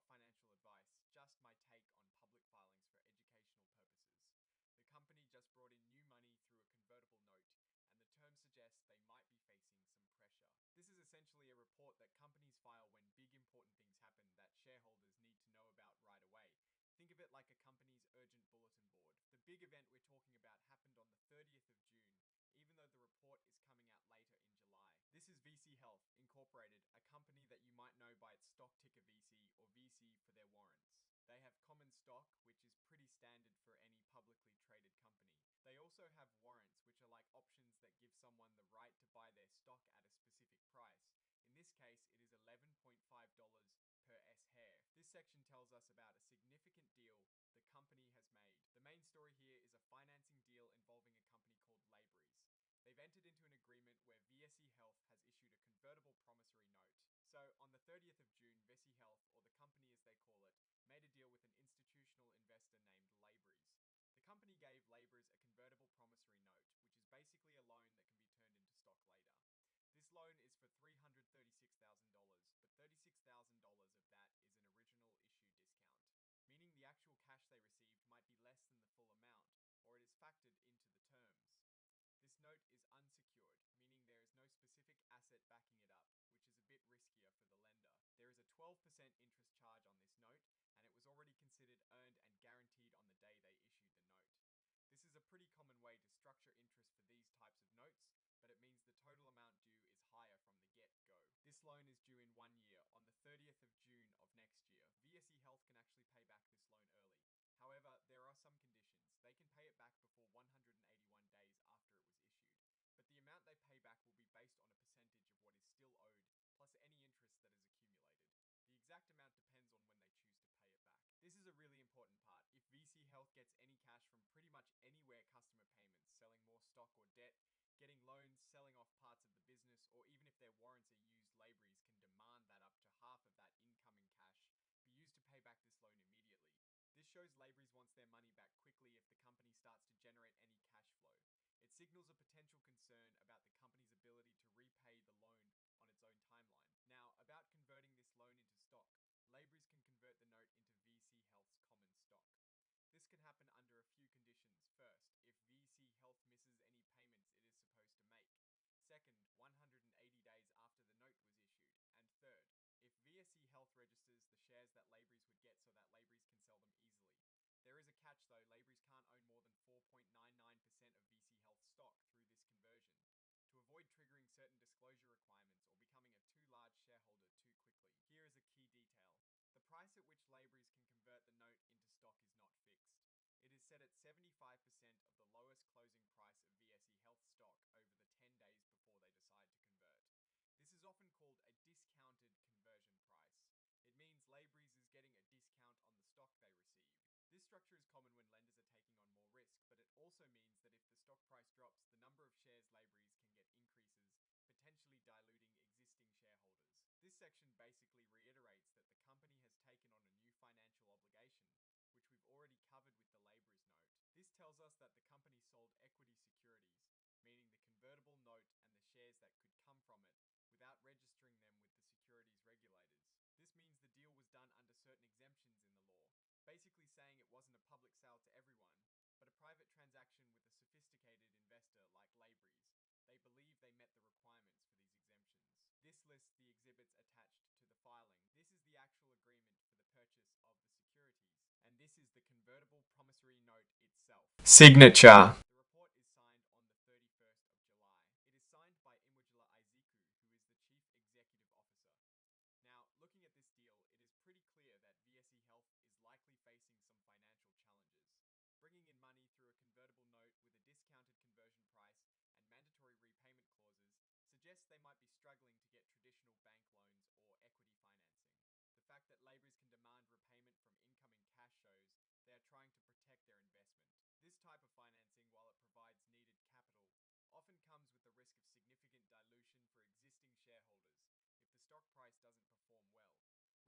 not financial advice, just my take on public filings for educational purposes. The company just brought in new money through a convertible note, and the terms suggest they might be facing some pressure. This is essentially a report that companies file when big important things happen that shareholders need to know about right away. Think of it like a company's urgent bulletin board. The big event we're talking about happened on the 30th of June, even though the report is coming out later in July. This is VSEEW Health Incorporated, a company that you might know by its stock ticker VSEEW or VSEEW for their warrants. They have common stock, which is pretty standard for any publicly traded company. They also have warrants, which are like options that give someone the right to buy their stock at a specific price. In this case, it is $11.5 per share. This section tells us about a significant deal the company has made. The main story here is a financing deal involving a company called Labrys. They've entered into an agreement where VSEEW Health has issued a convertible promissory note. So on the 30th of June, VSEEW Health, or the company as they call it, made a deal with an institutional investor named Labrys. The company gave Labrys a convertible promissory note, which is basically a loan that can be turned into stock later. This loan is for $336,000, but $36,000 of that is an original issue discount, meaning the actual cash they received might be less than the full amount, or it is factored into the terms. This note is unsecured, meaning there is no specific asset backing it up, which is a bit riskier for the lender. There is a 12% interest charge on this note, and it was already considered earned and guaranteed on the day they issued the note. This is a pretty common way to structure interest for these types of notes, but it means the total amount due is higher from the get-go. This loan is due in 1 year, on the 30th of June of next year. VSEEW Health can actually pay back this loan early. However, there are some conditions. They can pay it back before 181 days after it was issued, but the amount they pay back will be based on a percentage of what is still owed, plus any interest that is accumulated. The exact amount depends on when they choose to pay it back. This is a really important part. If VSEEW Health gets any cash from pretty much anywhere customer payments, selling more stock or debt, getting loans, selling off parts of the business, or even if their warrants are used, Labrys can demand that up to half of that incoming cash be used to pay back this loan immediately. This shows Labrys wants their money back quickly if the company starts to generate any cash flow. It signals a potential concern about the company's ability to repay the loan on its own timeline. Now, about converting this loan into stock, Labrys can convert the note into VSEEW Health's common stock. This can happen under a few conditions. First, if VSEEW Health misses any payments it is supposed to make. Second, 180 days after the note was issued. And third, if VSEEW Health registers the shares that Labrys would get so that Labrys can sell them easily. There is a catch though, Labrys can't own more than 4.99% of VSEEW Health stock through this conversion, to avoid triggering certain disclosure requirements or becoming a too large shareholder too quickly. Here is a key detail. The price at which Labrys can convert the note into stock is not fixed. It is set at 75% of the lowest closing price of VSEEW Health stock over the 10 days before they decide to convert. This is often called a discounted conversion price. It means Labrys is getting a discount on the stock they received. This structure is common when lenders are taking on more risk, but it also means that if the stock price drops, the number of shares Labrys can get increases, potentially diluting existing shareholders. This section basically reiterates that the company has taken on a new financial obligation, which we've already covered with the Labrys note. This tells us that the company sold equity securities, meaning the convertible note and the shares that could come from it, without registering them with the securities regulators. This means the deal was done under certain exemptions in the law, basically saying it wasn't a public sale to everyone, but a private transaction with a sophisticated investor like Labrys. They believe they met the requirements for these exemptions. This lists the exhibits attached to the filing. This is the actual agreement for the purchase of the securities, and this is the convertible promissory note itself. Signature. The report is signed on the 31st of July. It is signed by Imujala Iziku, who is the Chief Executive Officer. Now, looking at this deal, it is pretty clear that VSEEW Health is likely facing some financial challenges. Bringing in money through a convertible note with a discounted conversion price and mandatory repayment clauses suggests they might be struggling to get traditional bank loans or equity financing. The fact that Labrys can demand repayment from incoming cash shows they are trying to protect their investment. This type of financing, while it provides needed capital, often comes with the risk of significant dilution for existing shareholders if the stock price doesn't perform well.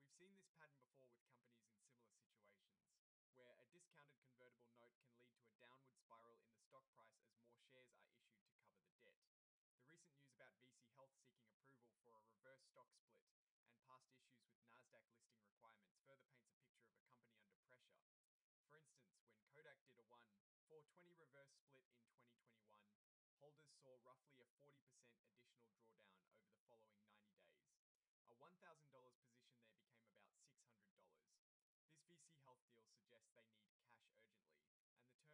We've seen this pattern before with companies in similar situations, where a discounted convertible note can lead to a downward spiral in the stock price as more shares are issued to cover the debt. The recent news about VSEEW Health seeking approval for a reverse stock split and past issues with NASDAQ listing requirements further did a 1-for-20 reverse split in 2021. Holders saw roughly a 40% additional drawdown over the following 90 days. A $1,000 position there became about $600. This VC Health deal suggests they need cash urgently,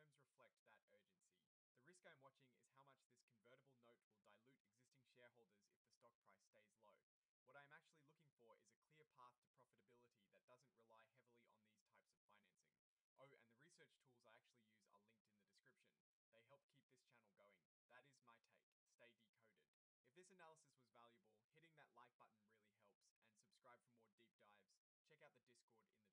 and the terms reflect that urgency. The risk I'm watching is how much this convertible note will dilute existing shareholders if the stock price stays low. What I'm actually looking for is a clear path to profitability that doesn't rely heavily on these types of financing. Oh, and the research tools I actually use are linked in the description. They help keep this channel going. That is my take. Stay decoded. If this analysis was valuable, hitting that like button really helps, and subscribe for more deep dives. Check out the Discord in the